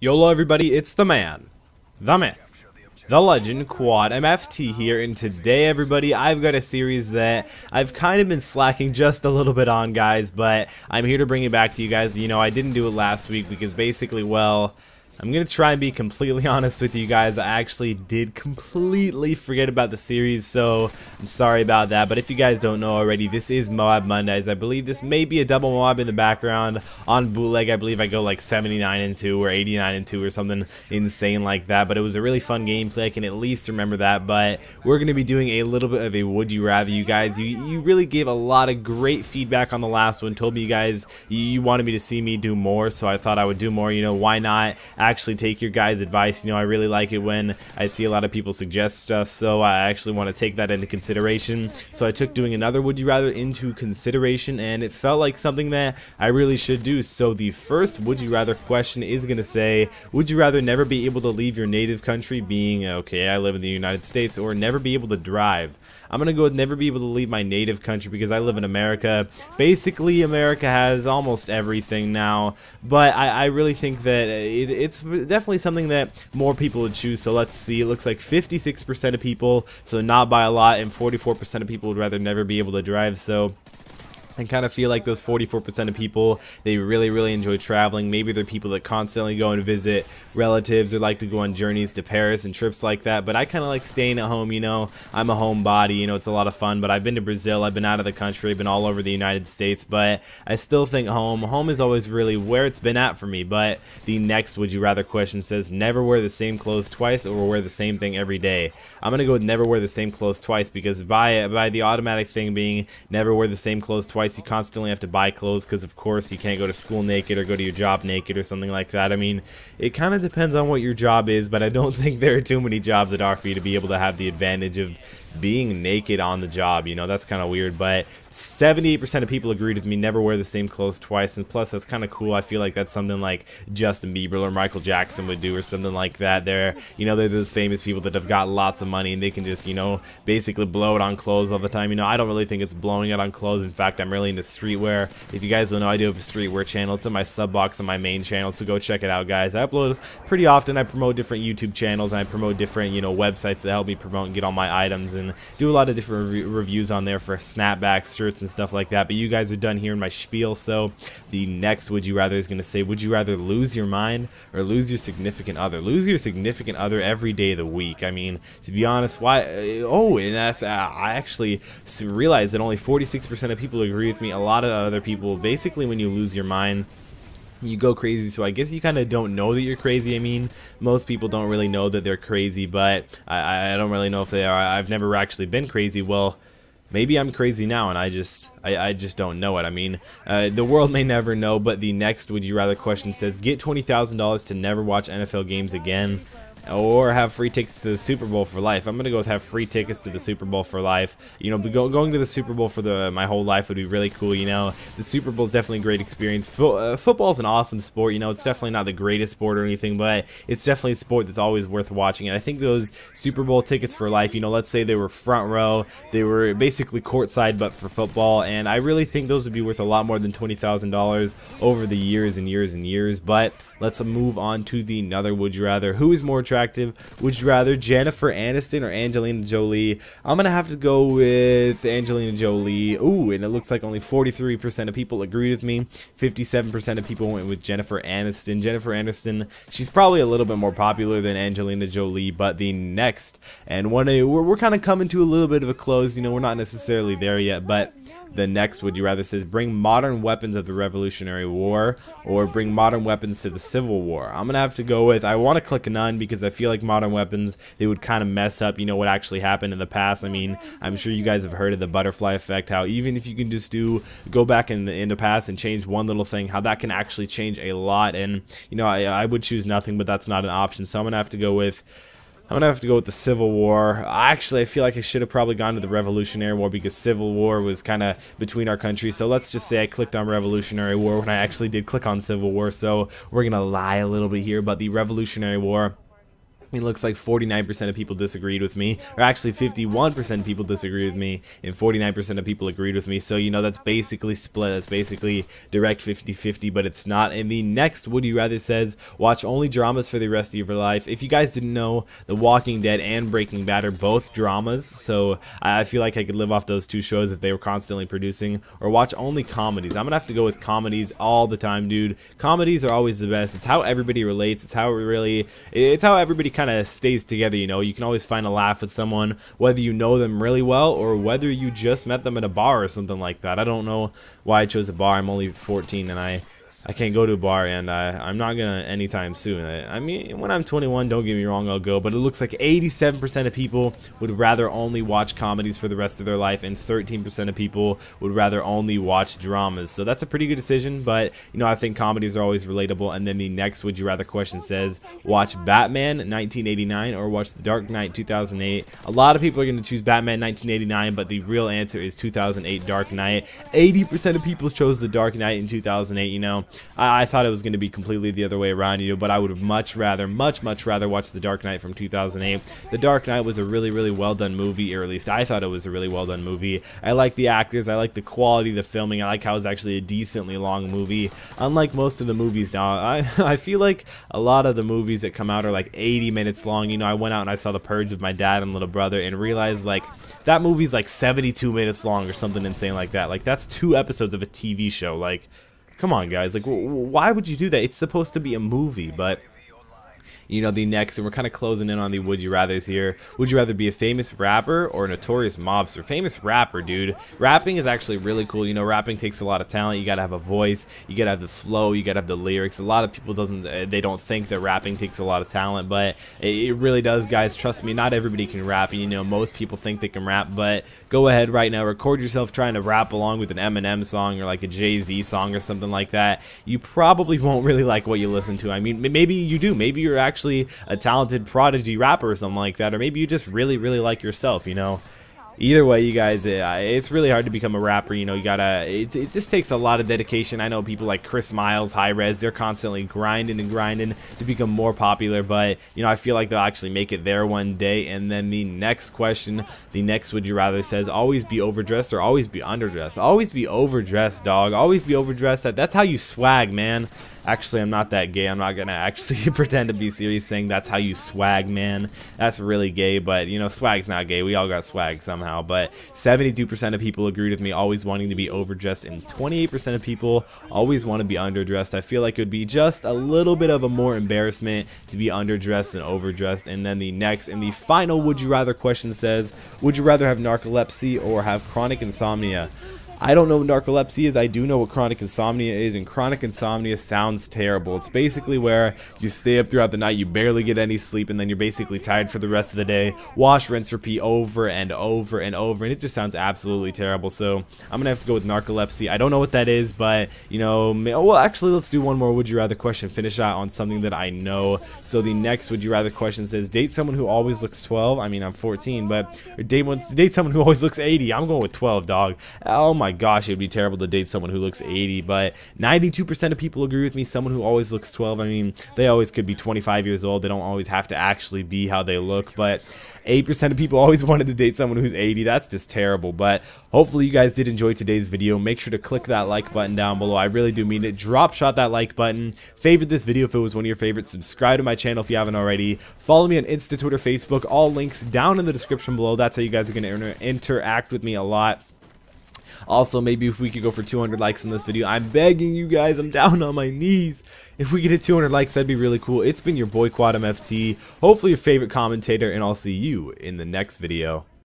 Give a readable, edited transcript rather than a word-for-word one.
YOLO everybody, it's the man, the myth, the legend, Quad MFT here, and today everybody I've got a series that I've kind of been slacking just a little bit on, guys, but I'm here to bring it back to you guys. You know, I didn't do it last week because basically, well, I'm going to try and be completely honest with you guys. I actually did completely forget about the series, so I'm sorry about that. But if you guys don't know already, this is MOAB Mondays. I believe this may be a double MOAB in the background. On Bootleg, I believe I go like 79-2 or 89-2 or something insane like that. But it was a really fun gameplay. I can at least remember that. But we're going to be doing a little bit of a would you rather, you guys. You really gave a lot of great feedback on the last one. Told me you guys you wanted me to see me do more, so I thought I would do more. You know, why not actually take your guys' advice? You know, I really like it when I see a lot of people suggest stuff, so I actually want to take that into consideration. So I took doing another would you rather into consideration, and it felt like something that I really should do. So the first would you rather question is going to say, would you rather never be able to leave your native country, being, okay, I live in the United States, or never be able to drive? I'm going to go with never be able to leave my native country because I live in America. Basically, America has almost everything now, but I really think that it's definitely something that more people would choose. So let's see, it looks like 56% of people, so not by a lot, and 44% of people would rather never be able to drive. So I kind of feel like those 44% of people, they really enjoy traveling. Maybe they're people that constantly go and visit relatives or like to go on journeys to Paris and trips like that. But I kind of like staying at home, you know. I'm a homebody, you know, it's a lot of fun. But I've been to Brazil, I've been out of the country, I've been all over the United States. But I still think home is always really where it's been at for me. But the next would you rather question says, never wear the same clothes twice or wear the same thing every day. I'm going to go with never wear the same clothes twice, because by the automatic thing being never wear the same clothes twice, you constantly have to buy clothes, because of course you can't go to school naked or go to your job naked or something like that. I mean, it kind of depends on what your job is, but I don't think there are too many jobs that are for you to be able to have the advantage of being naked on the job. You know, that's kind of weird. But 78% of people agreed with me, never wear the same clothes twice, and plus that's kind of cool. I feel like that's something like Justin Bieber or Michael Jackson would do or something like that. They're those famous people that have got lots of money and they can just, you know, basically blow it on clothes all the time. You know, I don't really think it's blowing it on clothes. In fact, I'm really into streetwear. If you guys don't know, I do have a streetwear channel. It's in my sub box on my main channel, so go check it out, guys. I upload pretty often. I promote different YouTube channels and I promote different, you know, websites that help me promote and get all my items, and do a lot of different reviews on there for snapbacks, shirts, and stuff like that. But you guys are done hearing my spiel, so the next would you rather is going to say, would you rather lose your mind or lose your significant other? Lose your significant other every day of the week. I mean, to be honest, why? Oh, and that's I actually realized that only 46% of people agree with me. A lot of other people, basically, when you lose your mind, you go crazy. So I guess you kind of don't know that you're crazy. I mean, most people don't really know that they're crazy, but I don't really know if they are. I've never actually been crazy. Well, maybe I'm crazy now and I just don't know it. I mean, the world may never know. But the next would you rather question says, get $20,000 to never watch NFL games again, or have free tickets to the Super Bowl for life. I'm gonna go with have free tickets to the Super Bowl for life. You know, going to the Super Bowl for my whole life would be really cool. You know, the Super Bowl is definitely a great experience. Football is an awesome sport. You know, it's definitely not the greatest sport or anything, but it's definitely a sport that's always worth watching. And I think those Super Bowl tickets for life, you know, let's say they were front row, they were basically courtside but for football, and I really think those would be worth a lot more than $20,000 over the years and years and years. But let's move on to the another would you rather. Who is more attractive? Would you rather Jennifer Aniston or Angelina Jolie? I'm gonna have to go with Angelina Jolie. Ooh, and it looks like only 43% of people agreed with me. 57% of people went with Jennifer Aniston. Jennifer Aniston, she's probably a little bit more popular than Angelina Jolie. But the next, and we're kind of coming to a little bit of a close. You know, we're not necessarily there yet, but the next would you rather says, bring modern weapons of the Revolutionary War or bring modern weapons to the Civil War. I'm gonna have to go with, I want to click none, because I feel like modern weapons, they would kind of mess up, you know, what actually happened in the past. I mean, I'm sure you guys have heard of the butterfly effect, how even if you can just go back in the past and change one little thing, how that can actually change a lot. And you know, I would choose nothing, but that's not an option, so I'm gonna have to go with the Civil War. Actually, I feel like I should have probably gone to the Revolutionary War, because Civil War was kind of between our countries. So let's just say I clicked on Revolutionary War when I actually did click on Civil War. So we're going to lie a little bit here, but the Revolutionary War, It looks like 49% of people disagreed with me, or actually 51% of people disagreed with me, and 49% of people agreed with me. So, you know, that's basically split. That's basically direct 50-50, but it's not. And the next Would You Rather says, watch only dramas for the rest of your life. If you guys didn't know, The Walking Dead and Breaking Bad are both dramas, so I feel like I could live off those two shows if they were constantly producing, or watch only comedies. I'm gonna have to go with comedies all the time, dude. Comedies are always the best. It's how everybody relates. It's how everybody kind of stays together. You know, you can always find a laugh with someone, whether you know them really well or whether you just met them at a bar or something like that. I don't know why I chose a bar. I'm only 14 and I can't go to a bar, and I'm not gonna anytime soon. I mean, when I'm 21, don't get me wrong, I'll go, but it looks like 87% of people would rather only watch comedies for the rest of their life, and 13% of people would rather only watch dramas. So that's a pretty good decision, but you know, I think comedies are always relatable. And then the next Would You Rather question says, watch Batman 1989 or watch The Dark Knight 2008. A lot of people are gonna choose Batman 1989, but the real answer is 2008 Dark Knight. 80% of people chose The Dark Knight in 2008, you know. I thought it was going to be completely the other way around, you know, but I would much rather watch The Dark Knight from 2008. The Dark Knight was a really well done movie, or at least I thought it was a really well done movie. I like the actors, I like the quality of the filming, I like how it's actually a decently long movie. Unlike most of the movies now, I feel like a lot of the movies that come out are like 80 minutes long. You know, I went out and I saw The Purge with my dad and little brother and realized like that movie's like 72 minutes long or something insane like that. Like, that's 2 episodes of a TV show. Like, come on, guys. Like, why would you do that? It's supposed to be a movie, but you know, the next, and we're kind of closing in on the Would You Rathers here. Would you rather be a famous rapper or a notorious mobster? Famous rapper, dude. Rapping is actually really cool. You know, rapping takes a lot of talent. You gotta have a voice. You gotta have the flow. You gotta have the lyrics. A lot of people they don't think that rapping takes a lot of talent, but it really does, guys. Trust me, not everybody can rap. You know, most people think they can rap, but go ahead right now, record yourself trying to rap along with an Eminem song or like a Jay-Z song or something like that. You probably won't really like what you listen to. I mean, maybe you do. Maybe you're actually a talented prodigy rapper or something like that, or maybe you just really like yourself, you know. Either way, you guys, it's really hard to become a rapper. You know, you gotta, it just takes a lot of dedication. I know people like Chris Miles, High Res, they're constantly grinding to become more popular, but you know, I feel like they'll actually make it there one day. And then the next question, the next Would You Rather says, always be overdressed or always be underdressed? Always be overdressed, dog. Always be overdressed. That's how you swag, man. Actually, I'm not that gay. I'm not gonna actually pretend to be serious saying that's how you swag, man. That's really gay, but you know, swag's not gay. We all got swag somehow. But 72% of people agreed with me, always wanting to be overdressed, and 28% of people always want to be underdressed. I feel like it would be just a little bit of a more embarrassment to be underdressed than overdressed. And then the next and the final Would You Rather question says, would you rather have narcolepsy or have chronic insomnia? I don't know what narcolepsy is. I do know what chronic insomnia is, and chronic insomnia sounds terrible. It's basically where you stay up throughout the night, you barely get any sleep, and then you're basically tired for the rest of the day. Wash, rinse, repeat over and over and over, and it just sounds absolutely terrible. So I'm gonna have to go with narcolepsy. I don't know what that is, but you know, well, actually, let's do one more Would You Rather question. Finish out on something that I know. So the next Would You Rather question says, date someone who always looks 12. I mean, I'm 14, but date someone who always looks 80. I'm going with 12, dog. Oh my gosh, it would be terrible to date someone who looks 80, but 92% of people agree with me. Someone who always looks 12. I mean, they always could be 25 years old. They don't always have to actually be how they look, but 8% of people always wanted to date someone who's 80. That's just terrible. But hopefully you guys did enjoy today's video. Make sure to click that like button down below. I really do mean it. Drop shot that like button. Favorite this video if it was one of your favorites. Subscribe to my channel if you haven't already. Follow me on Insta, Twitter, Facebook. All links down in the description below. That's how you guys are going to interact with me a lot. Also, maybe if we could go for 200 likes in this video, I'm begging you guys, I'm down on my knees. If we could hit 200 likes, that'd be really cool. It's been your boy Quad MFT, hopefully your favorite commentator, and I'll see you in the next video.